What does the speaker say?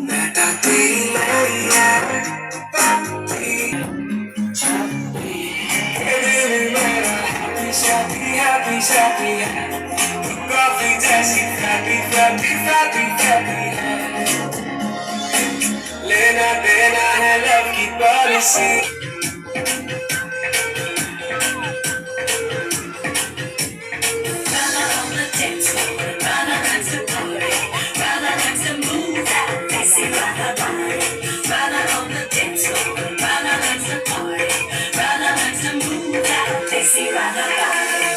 बेटा तेरी मैया happy, happy, coffee, जैसी happy, happy, happy, happy. लेना देना है love की policy. Rana on the dance floor, Rana likes to party, Rana likes to move that sexy Rana body. Rana on the dance floor, Rana likes to party, Rana likes to move that sexy Rana body.